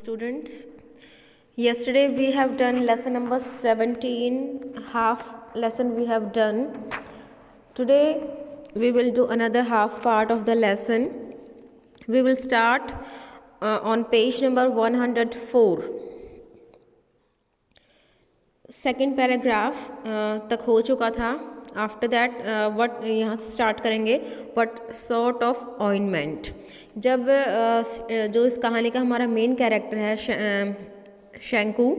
students. Yesterday we have done lesson number 17, half lesson we have done. Today we will do another half part of the lesson. We will start on page number 104. Second paragraph तक हो चुका था. After that what यहाँ से start करेंगे. What sort of ointment. जब जो इस कहानी का हमारा मेन कैरेक्टर है शैंकू,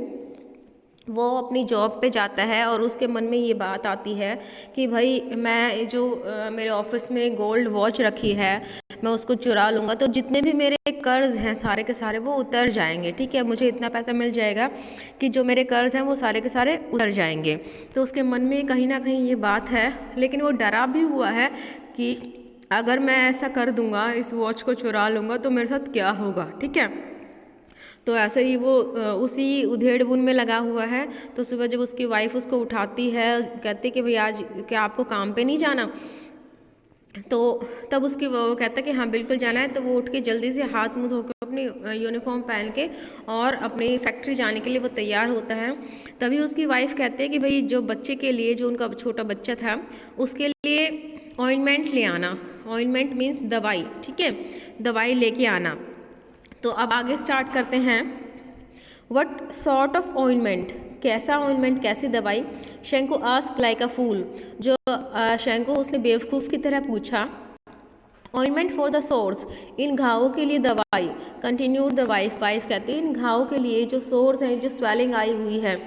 वो अपनी जॉब पे जाता है और उसके मन में ये बात आती है कि भाई मैं जो मेरे ऑफिस में गोल्ड वॉच रखी है मैं उसको चुरा लूँगा तो जितने भी मेरे कर्ज़ हैं सारे के सारे वो उतर जाएंगे. ठीक है, मुझे इतना पैसा मिल जाएगा कि जो मेरे कर्ज़ हैं वो सारे के सारे उतर जाएंगे. तो उसके मन में कहीं ना कहीं ये बात है, लेकिन वो डरा भी हुआ है कि अगर मैं ऐसा कर दूँगा, इस वॉच को चुरा लूँगा तो मेरे साथ क्या होगा. ठीक है, तो ऐसे ही वो उसी उधेड़ बुन में लगा हुआ है. तो सुबह जब उसकी वाइफ उसको उठाती है, कहती कि भाई आज क्या आपको काम पे नहीं जाना, तो तब उसकी वो कहता है कि हाँ बिल्कुल जाना है. तो वो उठ के जल्दी से हाथ मुँह धो के अपनी यूनिफॉर्म पहन के और अपनी फैक्ट्री जाने के लिए वो तैयार होता है. तभी उसकी वाइफ कहते हैं कि भाई जो बच्चे के लिए, जो उनका छोटा बच्चा था उसके लिए ऑइंटमेंट ले आना. ऑइंटमेंट मीन्स दवाई. ठीक है, दवाई लेके आना. तो अब आगे स्टार्ट करते हैं. व्हाट सॉर्ट ऑफ ऑइंटमेंट, कैसा ऑइंटमेंट, कैसी दवाई. शैंकू आस्क लाइक अ फूल, जो शैंकू उसने बेवकूफ़ की तरह पूछा. ऑइंटमेंट फॉर द सोर्स, इन घावों के लिए दवाई. कंटिन्यूड द वाइफ, वाइफ कहती है इन घावों के लिए जो सोर्स हैं, जो स्वेलिंग आई हुई है.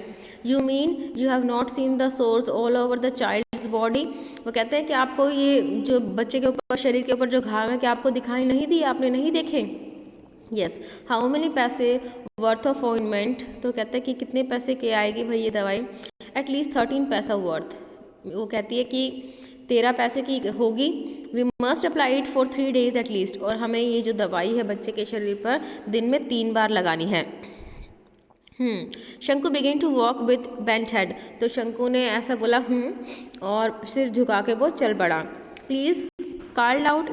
You mean you have not seen the sores all over the child's body. वो कहते हैं कि आपको ये जो बच्चे के ऊपर, शरीर के ऊपर जो घाव है, क्या आपको दिखाई नहीं दी, आपने नहीं देखे. यस. हाउ मेनी पैसे वर्थ ऑफ ऑइंटमेंट. तो कहते हैं कि कितने पैसे के आएगी भाई ये दवाई. एटलीस्ट 13 पैसा वर्थ. वो कहती है कि 13 पैसे की होगी. We must apply it for 3 days at least. और हमें ये जो दवाई है बच्चे के शरीर पर दिन में 3 बार लगानी है. Shanku began to walk with bent head. तो शंकु ने ऐसा बोला और सिर झुका के वो चल पड़ा. Please called out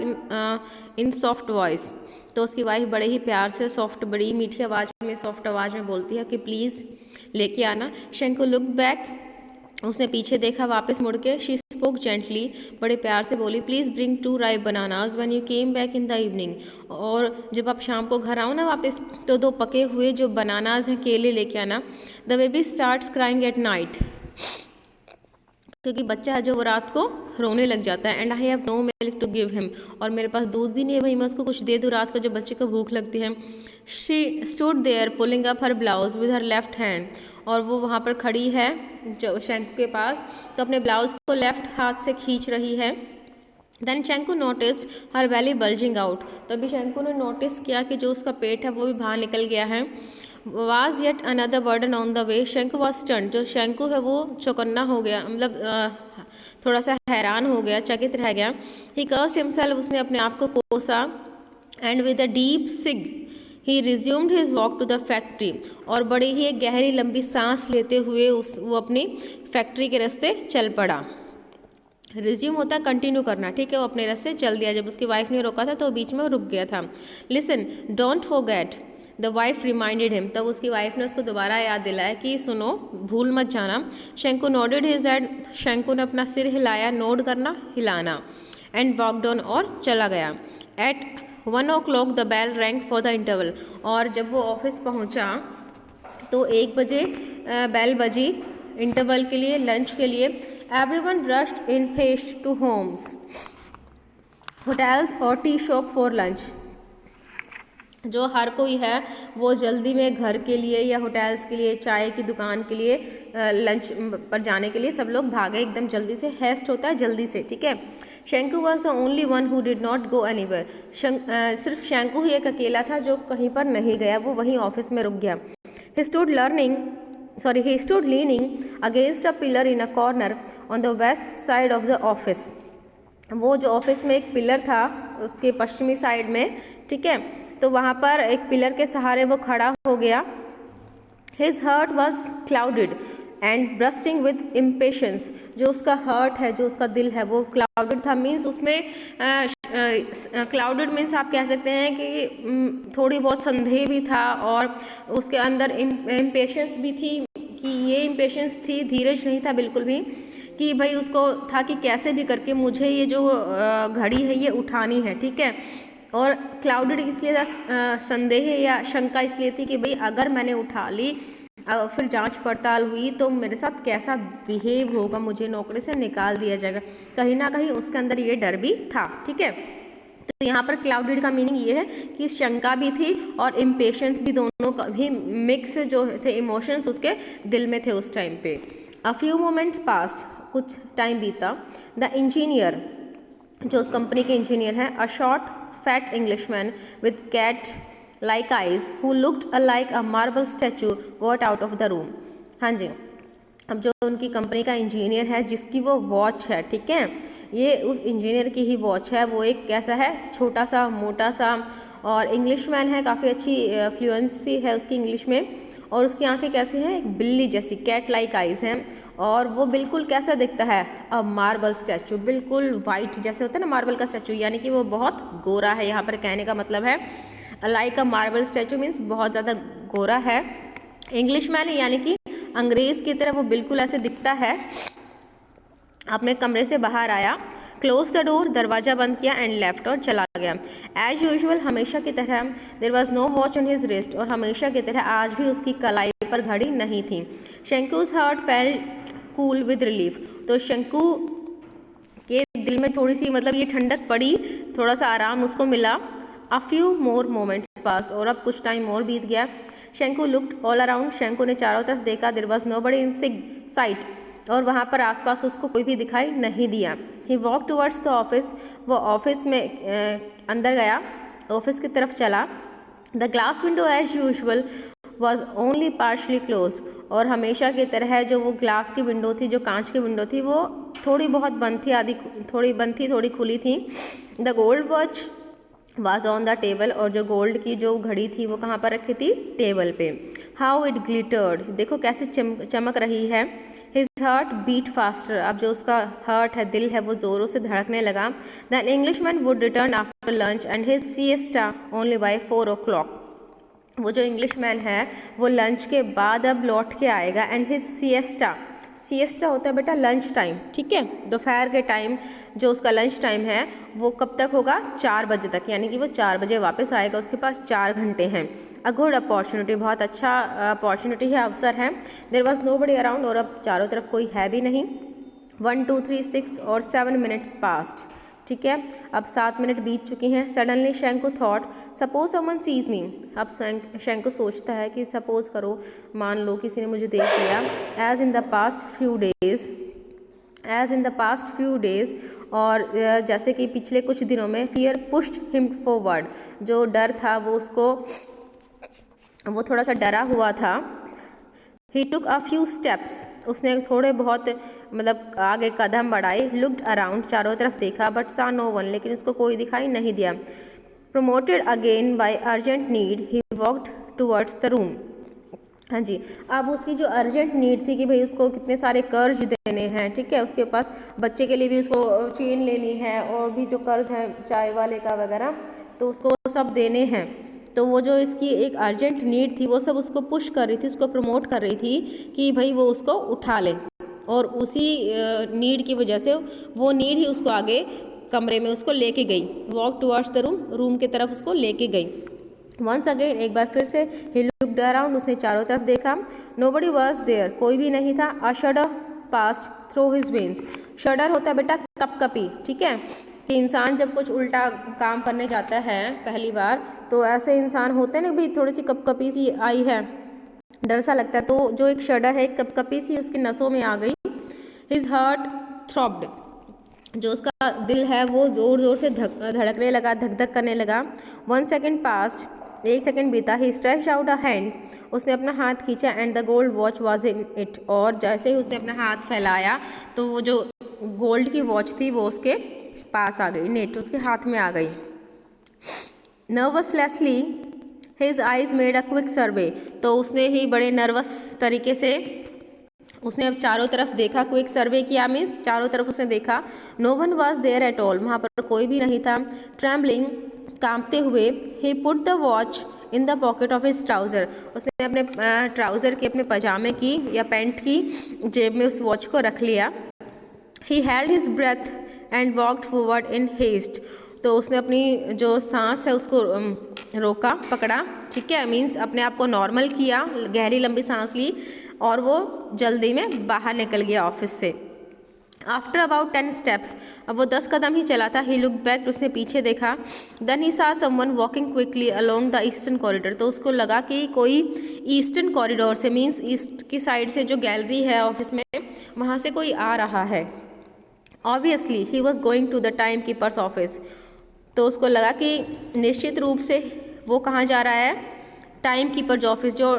in soft voice. तो उसकी वाइफ बड़े ही प्यार से सॉफ्ट, बड़ी मीठी आवाज़ में, सॉफ्ट आवाज़ में बोलती है कि प्लीज़ लेके आना. शंकु लुक बैक, उसने पीछे देखा वापस मुड़ के. शी स्पोक जेंटली, बड़े प्यार से बोली please bring 2 ripe bananas when you came back in the evening. और जब आप शाम को घर आओ ना वापस, तो 2 पके हुए जो बनानाज हैं, केले लेके आना. The baby starts crying at night, क्योंकि बच्चा है जो वो रात को रोने लग जाता है. And I have no milk to give him, और मेरे पास दूध भी नहीं है भाई मैं उसको कुछ दे दूँ रात को जब बच्चे को भूख लगती है. She stood there pulling up her blouse with her left hand. और वो वहाँ पर खड़ी है जो शैंकू के पास, तो अपने ब्लाउज को लेफ्ट हाथ से खींच रही है. देन शैंकू नोटिस्ड हर बेली बल्जिंग आउट. तभी शैंकू ने नोटिस किया कि जो उसका पेट है वो भी बाहर निकल गया है. Was yet another burden on the way. Shanku was stunned. जो शैंकू है वो चौकन्ना हो गया, मतलब थोड़ा सा हैरान हो गया, चकित रह गया. ही कर्स्ड हिमसेल्फ, उसने अपने आप को कोसा. And with a deep sigh he resumed his walk to the factory. और बड़ी ही एक गहरी लंबी सांस लेते हुए वो अपनी फैक्ट्री के रास्ते चल पड़ा. रिज्यूम होता है कंटिन्यू करना. ठीक है, वो अपने रास्ते चल दिया. जब उसकी वाइफ ने रोका था तो बीच में रुक गया था. Listen don't forget the wife reminded him. तब उसकी वाइफ ने उसको दोबारा याद दिलाया कि सुनो, भूल मत जाना. शैंकू नोडेड हिज हेड. शैंकू ने अपना सिर हिलाया, नोड करना, हिलाना. एंड वॉकड ऑन, और चला गया. At 1 o'clock the bell rang for the interval. और जब वो ऑफिस पहुंचा तो 1 बजे बेल बजी इंटरवल के लिए, लंच के लिए. Everyone rushed in haste to homes, hotels और टी शॉप फॉर लंच. जो हर कोई है वो जल्दी में घर के लिए या होटल्स के लिए, चाय की दुकान के लिए, लंच पर जाने के लिए सब लोग भागे एकदम जल्दी से. हेस्ट होता है जल्दी से. ठीक है. Shanku was the only one who did not go anywhere. सिर्फ शैंकू ही एक अकेला था जो कहीं पर नहीं गया, वो वहीं ऑफिस में रुक गया. He stood leaning against a pillar in a corner on the west side of the office. वो जो ऑफिस में एक पिलर था उसके पश्चिमी साइड में, ठीक है, तो वहाँ पर एक पिलर के सहारे वो खड़ा हो गया. His heart was clouded and bursting with impatience. जो उसका हार्ट है, जो उसका दिल है, वो क्लाउडेड था. मीन्स उसमें क्लाउडेड मीन्स आप कह सकते हैं कि थोड़ी बहुत संदेह भी था और उसके अंदर इम्पेशंस भी थी, कि ये इम्पेशंस थी, धीरज नहीं था बिल्कुल भी, कि भाई उसको था कि कैसे भी करके मुझे ये जो घड़ी है ये उठानी है, ठीक है। और क्लाउडेड इसलिए था, संदेह या शंका इसलिए थी कि भाई अगर मैंने उठा ली, फिर जांच पड़ताल हुई तो मेरे साथ कैसा बिहेव होगा, मुझे नौकरी से निकाल दिया जाएगा, कहीं ना कहीं उसके अंदर ये डर भी था, ठीक है। तो यहाँ पर क्लाउडेड का मीनिंग ये है कि शंका भी थी और इम्पेशंस भी, दोनों का भी मिक्स जो थे इमोशंस उसके दिल में थे उस टाइम पे। अ फ्यू मोमेंट्स पास्ट, कुछ टाइम बीता। द इंजीनियर, जो उस कंपनी के इंजीनियर हैं, a short fat Englishman with cat like eyes who looked like a marble statue got out of the room. हाँ जी, अब जो उनकी कंपनी का इंजीनियर है जिसकी वो वॉच है, ठीक है, ये उस इंजीनियर की ही वॉच है। वो एक कैसा है, छोटा सा मोटा सा, और इंग्लिश मैन है, काफ़ी अच्छी फ्लुएंसी है उसकी इंग्लिश में, और उसकी आंखें कैसी हैं, एक बिल्ली जैसी, कैट लाइक आइज हैं, और वो बिल्कुल कैसा दिखता है, अ मार्बल स्टैचू, बिल्कुल वाइट जैसे होता है ना मार्बल का स्टैचू, यानी कि वो बहुत गोरा है। यहाँ पर कहने का मतलब है like a marble statue means बहुत ज़्यादा गोरा है। इंग्लिश मैन यानी कि अंग्रेज़ की तरह वो बिल्कुल ऐसे दिखता है। अपने कमरे से बाहर आया, क्लोज द डोर, दरवाज़ा बंद किया, एंड लेफ्ट, और चला गया। एज यूजुअल, हमेशा की तरह, there was no watch on his wrist, और हमेशा की तरह आज भी उसकी कलाई पर घड़ी नहीं थी। Shanku's heart felt cool with relief, तो शंकु के दिल में थोड़ी सी मतलब ये ठंडक पड़ी, थोड़ा सा आराम उसको मिला। अ फ्यू मोर मोमेंट्स पास, और अब कुछ टाइम और बीत गया। शंकु लुक्ड ऑल अराउंड, शंकु ने चारों तरफ देखा। There was nobody in sight, और वहाँ पर आसपास उसको कोई भी दिखाई नहीं दिया। He walk towards the office, वो ऑफिस में अंदर गया, ऑफिस की तरफ चला। The glass window as usual was only partially close, और हमेशा की तरह जो वो ग्लास की विंडो थी, जो कांच की विंडो थी, वो थोड़ी बहुत बंद थी, आधी थोड़ी बंद थी, थोड़ी खुली थी। The gold watch was on the table, और जो गोल्ड की जो घड़ी थी वो कहाँ पर रखी थी, टेबल पे। हाउ इट ग्लिटर्ड, देखो कैसे चमक रही है। हिज हार्ट बीट फास्टर, अब जो उसका हार्ट है, दिल है, वो जोरों से धड़कने लगा। Then Englishman would return after lunch and his siesta only by 4 o'clock, वो जो इंग्लिशमैन है वो लंच के बाद अब लौट के आएगा। एंड हिज सिएस्टा, सिएस्टा होता है बेटा लंच टाइम, ठीक है, दोपहर के टाइम जो उसका लंच टाइम है वो कब तक होगा, 4 बजे तक, यानी कि वो 4 बजे वापस आएगा, उसके पास 4 घंटे हैं। अ गुड अपॉर्चुनिटी, बहुत अच्छा अपॉर्चुनिटी है, अवसर है। देयर वॉज नोबडी अराउंड, और अब चारों तरफ कोई है भी नहीं। 1 2 3 6 और 7 मिनट्स पास्ट, ठीक है, अब 7 मिनट बीत चुकी हैं। सडनली शंकु thought, suppose someone sees me, अब शंकु सोचता है कि सपोज करो, मान लो किसी ने मुझे देख लिया। As in the past few days, और जैसे कि पिछले कुछ दिनों में, फियर पुश्ड हिम फॉरवर्ड, जो डर था वो थोड़ा सा डरा हुआ था। ही टुक अ फ्यू स्टेप्स, उसने थोड़े बहुत मतलब आगे कदम बढ़ाए। लुक्ड अराउंड, चारों तरफ देखा, बट सा नो वन, लेकिन उसको कोई दिखाई नहीं दिया। Promoted again by urgent need, he walked towards the room. हाँ जी, अब उसकी जो अर्जेंट नीड थी कि भाई उसको कितने सारे कर्ज देने हैं, ठीक है, उसके पास बच्चे के लिए भी उसको चेन लेनी है, और भी जो कर्ज है चाय वाले का वगैरह, तो उसको सब देने हैं। तो वो जो इसकी एक अर्जेंट नीड थी वो सब उसको पुश कर रही थी, उसको प्रमोट कर रही थी कि भाई वो उसको उठा ले, और उसी नीड की वजह से वो नीड ही उसको आगे कमरे में उसको लेके गई। Walk towards the room, room की तरफ उसको लेके गई। वंस अगेन, एक बार फिर से, ही लुक्ड अराउंड, उसने चारों तरफ देखा। नोबडी वाज देयर, कोई भी नहीं था। A shudder passed through his veins, shudder होता है बेटा कपकपी, ठीक है, कि इंसान जब कुछ उल्टा काम करने जाता है पहली बार, तो ऐसे इंसान होते हैं ना भाई, थोड़ी सी कपकपी सी आई है, डर सा लगता है, तो जो एक शडर है, कपकपी सी उसकी नसों में आ गई। हिज हार्ट थ्रॉब्ड, जो उसका दिल है वो ज़ोर ज़ोर से धड़कने लगा, धक धक करने लगा। 1 सेकेंड पास्ट, 1 सेकेंड बीता। ही स्ट्रेच आउट अ हैंड, उसने अपना हाथ खींचा। And the gold watch was in it, और जैसे ही उसने अपना हाथ फैलाया तो वो जो गोल्ड की वॉच थी वो उसके पास आ गई, नेट उसके हाथ में आ गई। Nervously his eyes made a quick survey, तो उसने ही बड़े नर्वस तरीके से उसने अब चारों तरफ देखा, क्विक सर्वे किया मीन्स चारों तरफ उसने देखा। No one was there at all, वहाँ पर कोई भी नहीं था। ट्रैम्बलिंग, कांपते हुए, he put the watch in the pocket of his trouser, उसने अपने ट्राउज़र के, अपने पजामे की या पैंट की जेब में उस वॉच को रख लिया। He held his breath and walked forward in haste, तो उसने अपनी जो सांस है उसको रोका, पकड़ा, ठीक है, मीन्स अपने आप को नॉर्मल किया, गहरी लंबी सांस ली और वो जल्दी में बाहर निकल गया ऑफिस से। आफ्टर अबाउट 10 स्टेप्स, अब वो 10 कदम ही चला था। ही लुक बैक, उसने पीछे देखा। देन ही सा someone walking quickly along the eastern corridor, तो उसको लगा कि कोई ईस्टर्न कॉरिडोर से, मीन्स ईस्ट की साइड से जो गैलरी है ऑफिस में, वहाँ से कोई आ रहा है। Obviously he was going to the time keeper's office, तो उसको लगा कि निश्चित रूप से वो कहाँ जा रहा है, टाइम कीपर जो ऑफिस, जो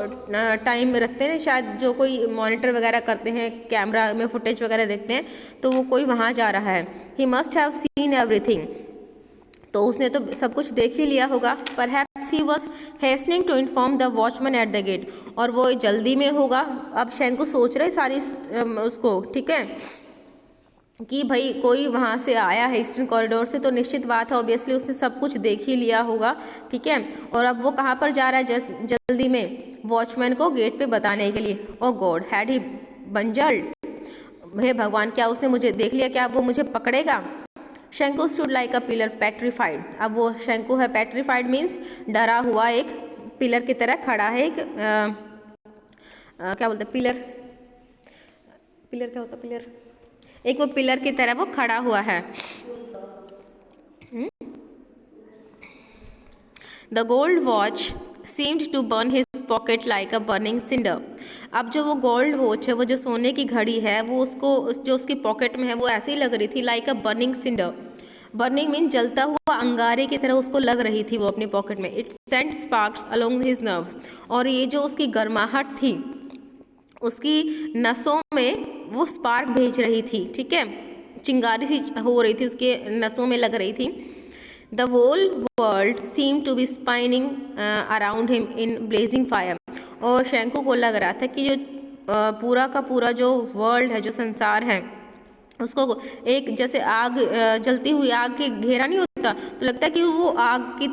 टाइम रखते हैं शायद, जो कोई मॉनिटर वगैरह करते हैं, कैमरा में फुटेज वगैरह देखते हैं, तो वो कोई वहाँ जा रहा है। He must have seen everything, तो उसने तो सब कुछ देख ही लिया होगा। Perhaps he was hastening to inform the watchman at the gate, और वो जल्दी में होगा। अब शैंकू सोच रहे सारी उसको, ठीक है, कि भाई कोई वहाँ से आया है ईस्टर्न कॉरिडोर से, तो निश्चित बात है ऑब्वियसली उसने सब कुछ देख ही लिया होगा, ठीक है। और अब वो कहाँ पर जा रहा है जल्दी में, वॉचमैन को गेट पे बताने के लिए। ओ गॉड, हैड ही बंजल्ड, हे भगवान, क्या उसने मुझे देख लिया, क्या वो मुझे पकड़ेगा। Shanku stood like a pillar petrified, अब वो शैंकू है, पेट्रीफाइड मीन्स डरा हुआ, एक पिलर की तरह खड़ा है। एक क्या बोलते हैं, पिलर, पिलर क्या होता है, पिलर, एक वो पिलर की तरह वो खड़ा हुआ है। The gold watch seemed to burn his pocket like a burning cinder, अब जो वो गोल्ड वॉच है, वो जो सोने की घड़ी है, वो उसको जो उसकी पॉकेट में है वो ऐसी लग रही थी, like a burning cinder. Burning mean जलता हुआ अंगारे की तरह उसको लग रही थी वो अपनी पॉकेट में। It sent sparks along his nerve, और ये जो उसकी गर्माहट थी उसकी नसों में वो स्पार्क भेज रही थी, ठीक है, चिंगारी सी हो रही थी, उसके नसों में लग रही थी। The whole world seem to be spinning around him in blazing fire, और शैंकू को लग रहा था कि जो पूरा का पूरा जो वर्ल्ड है, जो संसार है, उसको एक जैसे आग, जलती हुई आग के घेरा नहीं होता, तो लगता है कि वो आग की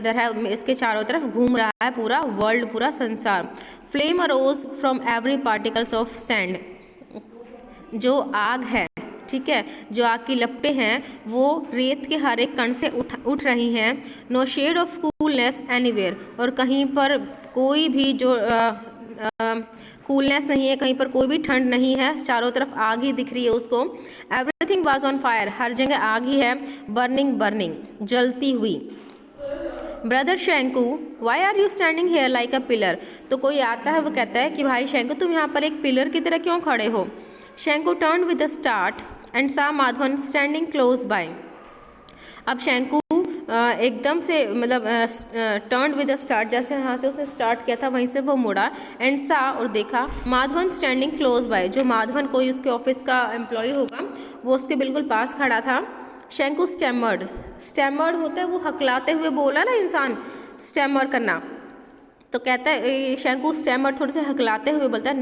तरह इसके चारों तरफ घूम रहा है पूरा वर्ल्ड, पूरा संसार। Flame arrows from every particles of sand, जो आग है, ठीक है, जो आग की लपटें हैं वो रेत के हर एक कण से उठ रही हैं। No shade of coolness anywhere, और कहीं पर कोई भी जो कूलनेस नहीं है, कहीं पर कोई भी ठंड नहीं है, चारों तरफ आग ही दिख रही है उसको। एवरीथिंग वाज ऑन फायर, हर जगह आग ही है। बर्निंग बर्निंग, जलती हुई। Brother Shanku, why are you standing here like a pillar, तो कोई आता है वो कहता है कि भाई शैंकू तुम यहाँ पर एक पिलर की तरह क्यों खड़े हो। Shanku turn with a start and saw Madhavan standing close by, अब शैंकू एकदम से मतलब टर्न विद अ स्टार्ट, जैसे यहाँ से उसने स्टार्ट किया था वहीं से वो मुड़ा, एंड सा, और देखा माधवन स्टैंडिंग क्लोज बाय, जो माधवन कोई उसके ऑफिस का एम्प्लॉय होगा वो उसके बिल्कुल पास खड़ा था। शैंकू स्टैमर्ड, स्टैमर्ड होता है वो हकलाते हुए बोला ना इंसान, स्टैमर करना, तो कहता है शैंकू स्टैमर्ड, थोड़े से हकलाते हुए बोलता है,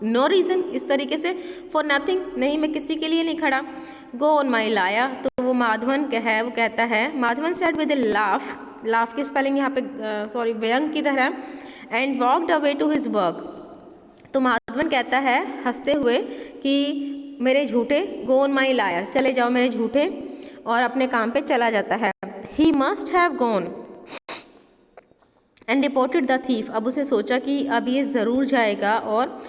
नो रीज़न, इस तरीके से, फॉर नथिंग, नहीं मैं किसी के लिए नहीं खड़ा। गो ऑन माई लाया, तो वो माधवन है वो कहता है, Madhavan said with a laugh, laugh की स्पेलिंग यहाँ पे सॉरी व्यंग की तरह, and walked away to his work, तो माधवन कहता है हंसते हुए कि मेरे झूठे, गो ऑन माई लायर, चले जाओ मेरे झूठे, और अपने काम पे चला जाता है। He must have gone and reported the thief, अब उसे सोचा कि अब ये ज़रूर जाएगा और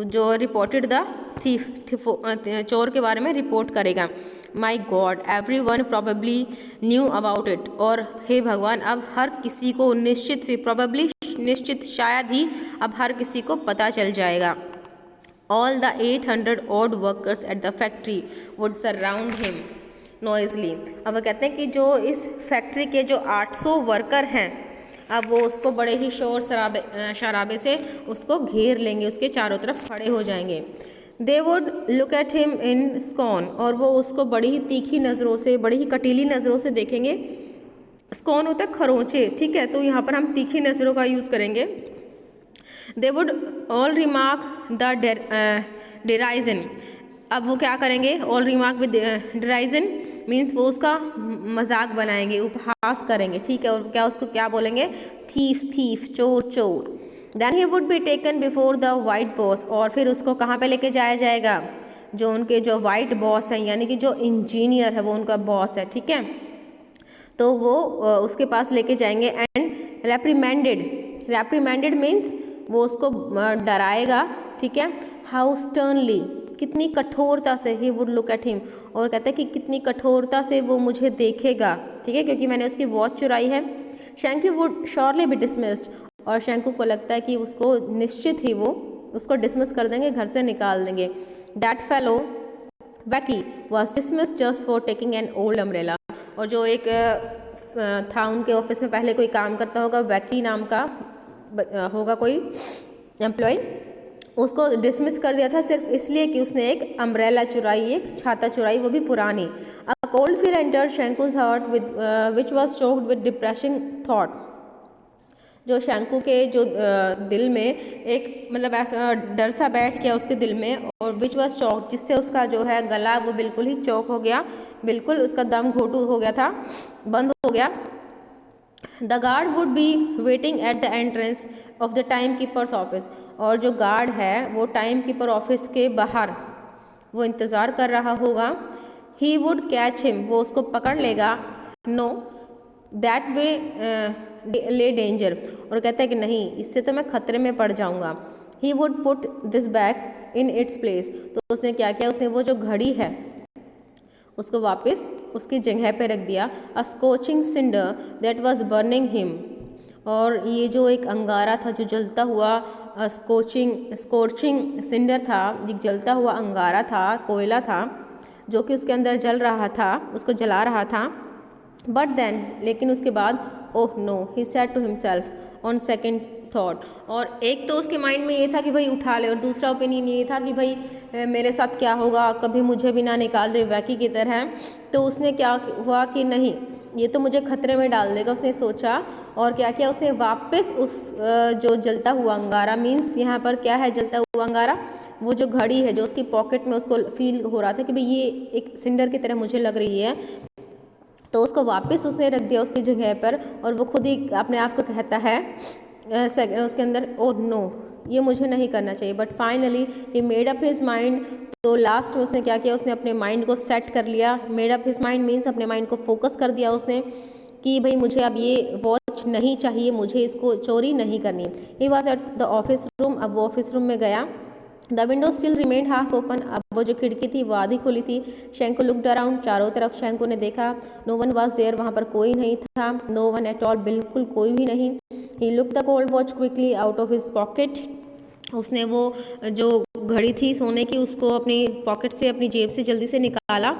जो रिपोर्टेड द थीफ, चोर के बारे में रिपोर्ट करेगा। My God, everyone probably knew about it, और हे भगवान अब हर किसी को निश्चित से, प्रोबेबली निश्चित, शायद ही अब हर किसी को पता चल जाएगा। All the 800 odd workers at the factory would surround him Noisli, अब वो कहते हैं कि जो इस फैक्ट्री के जो 800 वर्कर हैं, अब वो उसको बड़े ही शोर शराबे से उसको घेर लेंगे, उसके चारों तरफ खड़े हो जाएंगे। They would look at him in scorn, और वो उसको बड़ी ही तीखी नज़रों से, बड़ी ही कटीली नज़रों से देखेंगे। स्कॉन होता है खरोंचे, ठीक है, तो यहाँ पर हम तीखी नज़रों का यूज़ करेंगे। They would all remark the derision. अब वो क्या करेंगे, all remark with derision means वो उसका मजाक बनाएंगे, उपहास करेंगे, ठीक है। और क्या उसको क्या बोलेंगे, थीफ थीफ, चोर चोर। Then he would be taken before the white boss, और फिर उसको कहाँ पे लेके जाया जाएगा, जो उनके जो वाइट बॉस हैं, यानी कि जो इंजीनियर है वो उनका बॉस है, ठीक है। तो वो उसके पास लेके जाएंगे एंड रेप्रीमेंडेड मीन्स वो उसको डराएगा, ठीक है। हाउ स्टर्नली, कितनी कठोरता से, he would look at him, और कहते हैं कि कितनी कठोरता से वो मुझे देखेगा, ठीक है, क्योंकि मैंने उसकी वॉच चुराई है। शैंकू वुड श्योरली बी डिसमिस्ड, और शैंकू को लगता है कि उसको निश्चित ही वो उसको डिसमिस कर देंगे, घर से निकाल देंगे। That fellow वैकी was dismissed just for taking an old umbrella, और जो एक था उनके ऑफिस में पहले कोई काम करता होगा, वैकी नाम का होगा कोई एम्प्लॉय, उसको डिसमिस कर दिया था सिर्फ इसलिए कि उसने एक अम्ब्रेला चुराई, एक छाता चुराई, वो भी पुरानी। A cold fear entered Shanku's heart with which was choked with depressing thought, जो शैंकू के जो दिल में एक मतलब ऐसा डर सा बैठ गया उसके दिल में, और विच वॉज चौक, जिससे उसका जो है गला वो बिल्कुल ही चौक हो गया, बिल्कुल उसका दम घोटू हो गया था, बंद हो गया। The guard would be waiting at the entrance of the time keeper's office, और जो गार्ड है वो टाइम कीपर ऑफिस के बाहर वो इंतज़ार कर रहा होगा। ही वुड कैच हिम, वो उसको पकड़ लेगा। नो दैट वे ले डेंजर, और कहता है कि नहीं, इससे तो मैं खतरे में पड़ जाऊंगा। He would put this back in its place, तो उसने क्या किया, उसने वो जो घड़ी है उसको वापस उसकी जगह पे रख दिया। A scorching cinder that was burning him, और ये जो एक अंगारा था जो जलता हुआ, स्कोचिंग सिंडर था, एक जलता हुआ अंगारा था, कोयला था जो कि उसके अंदर जल रहा था, उसको जला रहा था। बट देन, लेकिन उसके बाद, oh no, he said to himself on second thought, और एक तो उसके माइंड में ये था कि भाई उठा ले, और दूसरा ओपिनियन ये था कि भाई मेरे साथ क्या होगा, कभी मुझे भी ना निकाल दे वैकी की तरह। तो उसने क्या हुआ कि नहीं, ये तो मुझे खतरे में डाल देगा, उसने सोचा। और क्या किया, उसने वापस उस जो जलता हुआ अंगारा, मीन्स यहाँ पर क्या है, जलता हुआ अंगारा, वो जो घड़ी है जो उसकी पॉकेट में उसको फील हो रहा था कि भाई ये एक सिंडर की तरह मुझे लग रही है, तो उसको वापस उसने रख दिया उसकी जगह पर। और वो खुद ही अपने आप को कहता है उसके अंदर, ओह नो, ये मुझे नहीं करना चाहिए। But finally he made up his mind, तो लास्ट में उसने क्या किया, उसने अपने माइंड को सेट कर लिया। Made up his mind means अपने माइंड को फोकस कर दिया उसने कि भाई मुझे अब ये वॉच नहीं चाहिए, मुझे इसको चोरी नहीं करनी। He was at the office room, अब वो ऑफिस रूम में गया। The window still remained half open, अब वो जो खिड़की थी वो आधी खुली थी। शैंकू लुक्ड अराउंड, चारों तरफ शैंकू ने देखा। नो वन वॉज देयर, वहाँ पर कोई नहीं था। नो वन एट ऑल, बिल्कुल कोई भी नहीं। He look the gold watch quickly out of his pocket, उसने वो जो घड़ी थी सोने की उसको अपनी पॉकेट से, अपनी जेब से जल्दी से निकाला।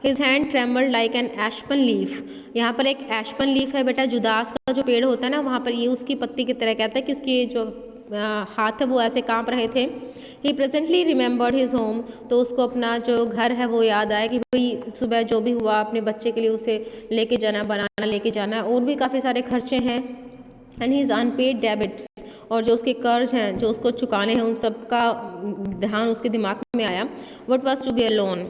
His hand trembled like an aspen leaf, यहाँ पर एक एशपन लीफ है बेटा, जुदास का जो पेड़ होता है ना, वहाँ पर ये उसकी पत्ती की तरह कहता है कि उसकी जो हाथ है वो ऐसे कांप रहे थे। ही प्रेजेंटली रिमेंबर्ड हिज होम, तो उसको अपना जो घर है वो याद आया कि भाई सुबह जो भी हुआ अपने बच्चे के लिए उसे लेके जाना, बनाना लेके जाना, और भी काफ़ी सारे खर्चे हैं। एंड हीज अनपेड डेबिट्स, और जो उसके कर्ज हैं जो उसको चुकाने हैं, उन सब का ध्यान उसके दिमाग में आया। What was to be alone,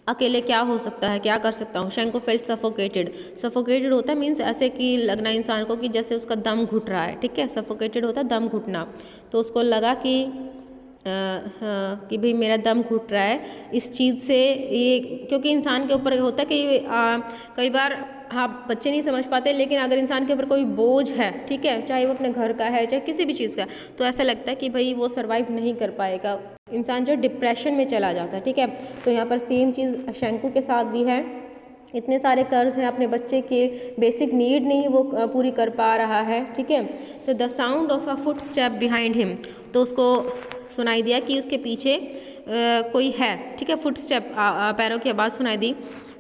अकेले क्या हो सकता है, क्या कर सकता हूँ। शैंकू फेल्ट सफोकेटेड, सफोकेटेड होता है मीन्स ऐसे कि लगना इंसान को कि जैसे उसका दम घुट रहा है, ठीक है, सफोकेटेड होता है दम घुटना। तो उसको लगा कि भाई मेरा दम घुट रहा है इस चीज़ से, ये क्योंकि इंसान के ऊपर होता है कि कई बार हाँ बच्चे नहीं समझ पाते, लेकिन अगर इंसान के ऊपर कोई बोझ है, ठीक है, चाहे वो अपने घर का है चाहे किसी भी चीज़ का, तो ऐसा लगता है कि भाई वो सर्वाइव नहीं कर पाएगा, इंसान जो डिप्रेशन में चला जाता है, ठीक है। तो यहाँ पर सेम चीज़ शैंकू के साथ भी है। इतने सारे कर्ज हैं, अपने बच्चे के बेसिक नीड नहीं वो पूरी कर पा रहा है, ठीक है। तो the sound of a foot step behind him, तो उसको सुनाई दिया कि उसके पीछे कोई है, ठीक है, फुट स्टेप, पैरों की आवाज़ सुनाई दी।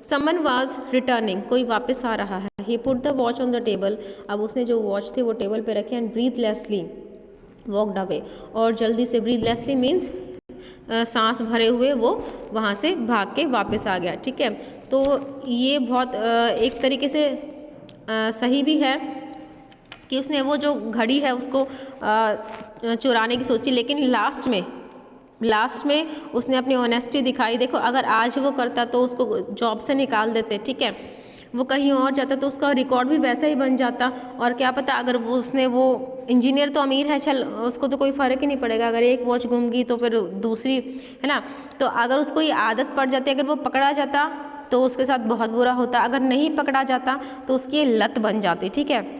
समन वाज रिटर्निंग, कोई वापस आ रहा है। He put the watch on the table, अब उसने जो वॉच थी वो टेबल पे रखी। एंड ब्रीथलेसली वॉकड अवे, और जल्दी से, ब्रीथलेसली मीन्स सांस भरे हुए वो वहाँ से भाग के वापस आ गया, ठीक है। तो ये बहुत एक तरीके से सही भी है कि उसने वो जो घड़ी है उसको चुराने की सोची, लेकिन लास्ट में लास्ट में उसने अपनी ऑनेस्टी दिखाई। देखो अगर आज वो करता तो उसको जॉब से निकाल देते, ठीक है, वो कहीं और जाता तो उसका रिकॉर्ड भी वैसे ही बन जाता। और क्या पता अगर वो इंजीनियर तो अमीर है, चल उसको तो कोई फ़र्क ही नहीं पड़ेगा, अगर एक वॉच गुम गई तो फिर दूसरी, है ना। तो अगर उसको ये आदत पड़ जाती, अगर वो पकड़ा जाता तो उसके साथ बहुत बुरा होता, अगर नहीं पकड़ा जाता तो उसकी ये लत बन जाती, ठीक है।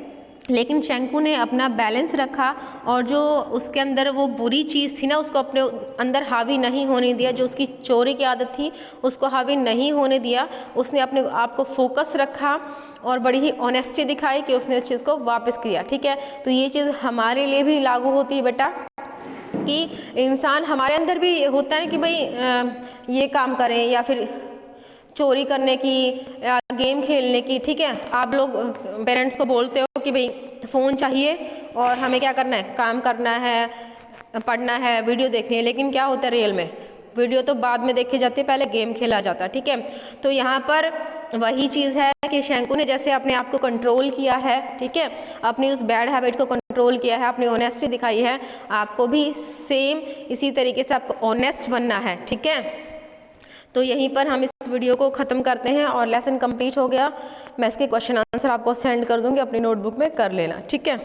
लेकिन शंकु ने अपना बैलेंस रखा और जो उसके अंदर वो बुरी चीज़ थी ना उसको अपने अंदर हावी नहीं होने दिया, जो उसकी चोरी की आदत थी उसको हावी नहीं होने दिया। उसने अपने आप को फोकस रखा और बड़ी ही ऑनेस्टी दिखाई कि उसने उस चीज़ को वापस किया, ठीक है। तो ये चीज़ हमारे लिए भी लागू होती है बेटा, कि इंसान हमारे अंदर भी होता है कि भाई ये काम करें या फिर चोरी करने की या गेम खेलने की, ठीक है। आप लोग पेरेंट्स को बोलते हो कि भाई फ़ोन चाहिए और हमें क्या करना है, काम करना है, पढ़ना है, वीडियो देखनी है, लेकिन क्या होता है रियल में, वीडियो तो बाद में देखी जाती है, पहले गेम खेला जाता है, ठीक है। तो यहाँ पर वही चीज़ है कि शंकु ने जैसे अपने आप को कंट्रोल किया है, ठीक है, अपनी उस बैड हैबिट को कंट्रोल किया है, अपनी ऑनेस्टी दिखाई है, आपको भी सेम इसी तरीके से आपको ऑनेस्ट बनना है, ठीक है। तो यहीं पर हम इस वीडियो को ख़त्म करते हैं और लेसन कंप्लीट हो गया। मैं इसके क्वेश्चन आंसर आपको सेंड कर दूँगी, अपनी नोटबुक में कर लेना, ठीक है।